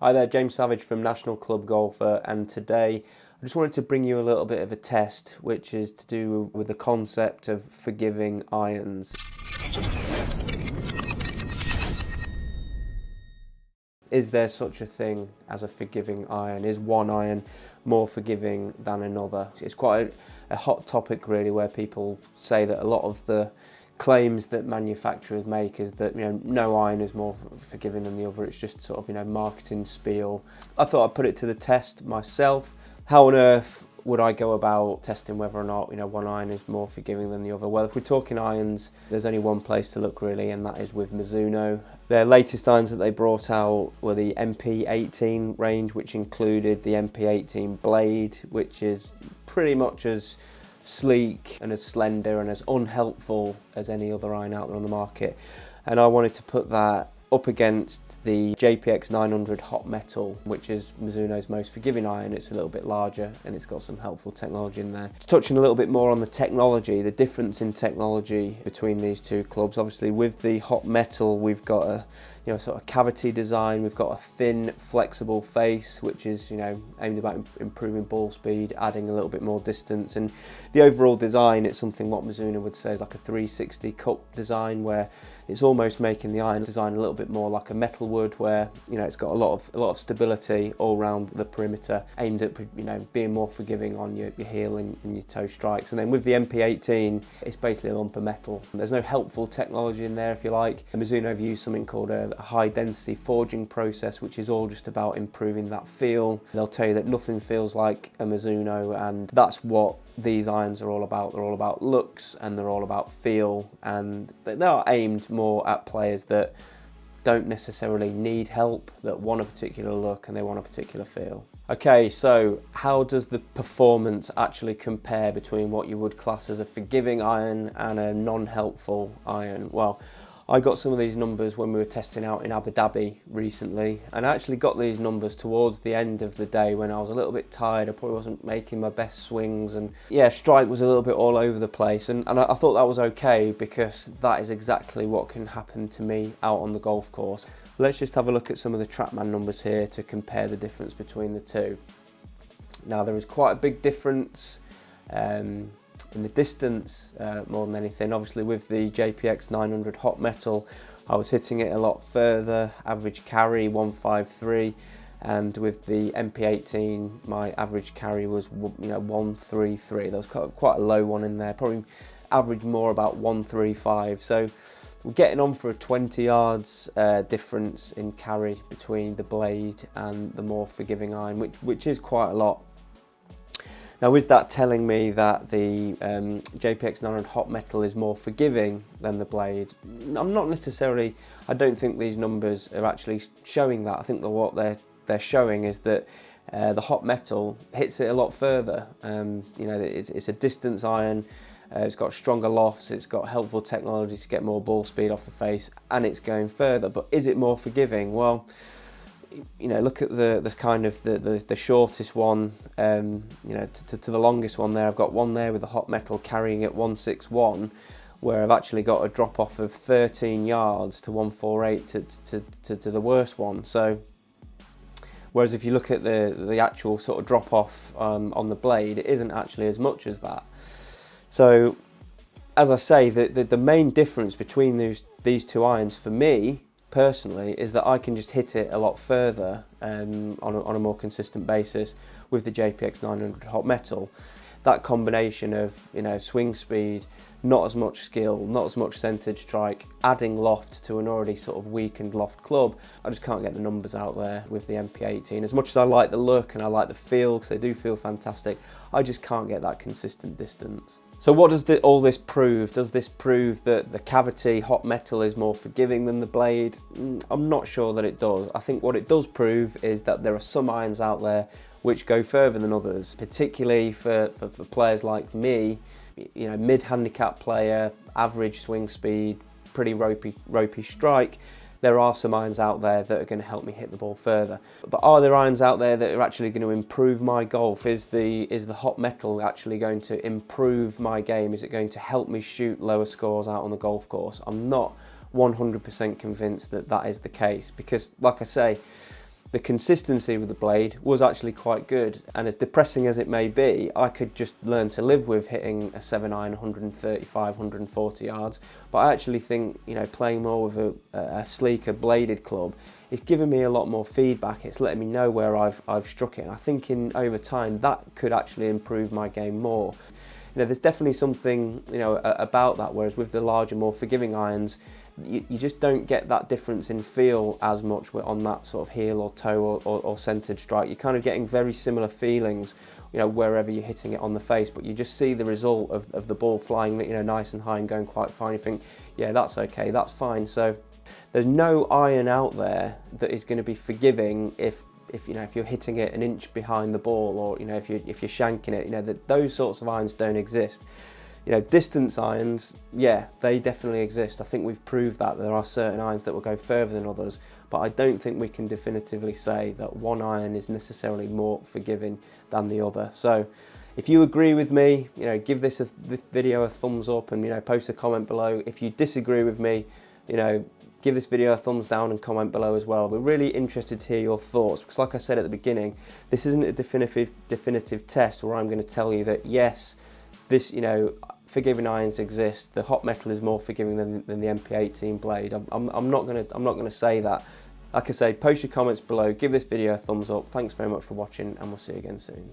Hi there, James Savage from National Club Golfer, and today I just wanted to bring you a little bit of a test, which is to do with the concept of forgiving irons. Is there such a thing as a forgiving iron? Is one iron more forgiving than another? It's quite a hot topic really, where people say that a lot of the claims that manufacturers make is that, no iron is more forgiving than the other. It's just sort of, marketing spiel. I thought I'd put it to the test myself. How on earth would I go about testing whether or not, one iron is more forgiving than the other? Well, if we're talking irons, there's only one place to look really, and that is with Mizuno. Their latest irons that they brought out were the MP-18 range, which included the MP-18 blade, which is pretty much as sleek and as slender and as unhelpful as any other iron out there on the market. And I wanted to put that up against the JPX900 Hot Metal, which is Mizuno's most forgiving iron. It's a little bit larger and it's got some helpful technology in there. Touching a little bit more on the technology, the difference in technology between these two clubs. Obviously with the Hot Metal we've got a sort of cavity design. We've got a thin flexible face, which is aimed about improving ball speed, adding a little bit more distance, and the overall design, it's something what Mizuno would say is like a 360 cup design, where it's almost making the iron design a little bit more like a metal wood, where it's got a lot of stability all around the perimeter, aimed at being more forgiving on your heel and your toe strikes. And then with the MP-18, it's basically a lump of metal. There's no helpful technology in there, if you like. Mizuno have used something called a high density forging process, which is all just about improving that feel. They'll tell you that nothing feels like a Mizuno, and that's what these irons are all about. They're all about looks and they're all about feel, and they are aimed more at players that don't necessarily need help, that want a particular look and they want a particular feel. Okay, so how does the performance actually compare between what you would class as a forgiving iron and a non-helpful iron? Well, I got some of these numbers when we were testing out in Abu Dhabi recently, and I actually got these numbers towards the end of the day when I was a little bit tired. I probably wasn't making my best swings, and yeah, strike was a little bit all over the place, and I thought that was okay, because that is exactly what can happen to me out on the golf course. Let's just have a look at some of the TrackMan numbers here to compare the difference between the two. Now, there is quite a big difference in the distance more than anything. Obviously with the JPX900 Hot Metal, I was hitting it a lot further, average carry 153, and with the MP-18 my average carry was 133. There was quite a low one in there, probably average more about 135. So we're getting on for a 20 yards difference in carry between the blade and the more forgiving iron, which is quite a lot. Now, is that telling me that the JPX900 Hot Metal is more forgiving than the blade? I'm not necessarily. I don't think these numbers are actually showing that. I think that what they're showing is that the Hot Metal hits it a lot further. It's a distance iron. It's got stronger lofts. It's got helpful technology to get more ball speed off the face, and it's going further. But is it more forgiving? Well, look at the kind of the shortest one, to the longest one there. I've got one there with the Hot Metal carrying at 161, where I've actually got a drop off of 13 yards to 148 to the worst one. So whereas if you look at the actual sort of drop off on the blade, it isn't actually as much as that. So as I say, the main difference between these two irons for me personally is that I can just hit it a lot further on a more consistent basis with the JPX900 Hot Metal. That combination of swing speed, not as much skill, not as much centered strike, adding loft to an already sort of weakened loft club, I just can't get the numbers out there with the MP-18. As much as I like the look and I like the feel, because they do feel fantastic, I just can't get that consistent distance. So what does all this prove? Does this prove that the cavity Hot Metal is more forgiving than the blade? I'm not sure that it does. I think what it does prove is that there are some irons out there which go further than others, particularly for players like me, mid-handicap player, average swing speed, pretty ropey strike. There are some irons out there that are going to help me hit the ball further. But are there irons out there that are actually going to improve my golf? Is the Hot Metal actually going to improve my game? Is it going to help me shoot lower scores out on the golf course? I'm not 100% convinced that that is the case, because like I say, the consistency with the blade was actually quite good, and as depressing as it may be, I could just learn to live with hitting a 7-iron 135, 140 yards. But I actually think, you know, playing more with a sleeker bladed club is giving me a lot more feedback. It's letting me know where I've struck it, and I think over time that could actually improve my game more. You know, there's definitely something, you know, about that, whereas with the larger, more forgiving irons, you just don't get that difference in feel as much on that sort of heel or toe or centered strike. You're kind of getting very similar feelings, you know, wherever you're hitting it on the face, but you just see the result of the ball flying, you know, nice and high and going quite fine. You think, yeah, that's okay, that's fine. So there's no iron out there that is going to be forgiving if you know, if you're hitting it an inch behind the ball, or, you know, if you're shanking it. You know, those sorts of irons don't exist. You know, distance irons, yeah, they definitely exist. I think we've proved that there are certain irons that will go further than others, but I don't think we can definitively say that one iron is necessarily more forgiving than the other. So if you agree with me, you know, give this video a thumbs up, and, you know, post a comment below. If you disagree with me, you know, give this video a thumbs down and comment below as well. We're really interested to hear your thoughts, because like I said at the beginning, this isn't a definitive test where I'm going to tell you that yes, this, you know, forgiving irons exist, the Hot Metal is more forgiving than the MP-18 blade. I'm not gonna say that. Like I say, post your comments below, give this video a thumbs up. Thanks very much for watching, and we'll see you again soon.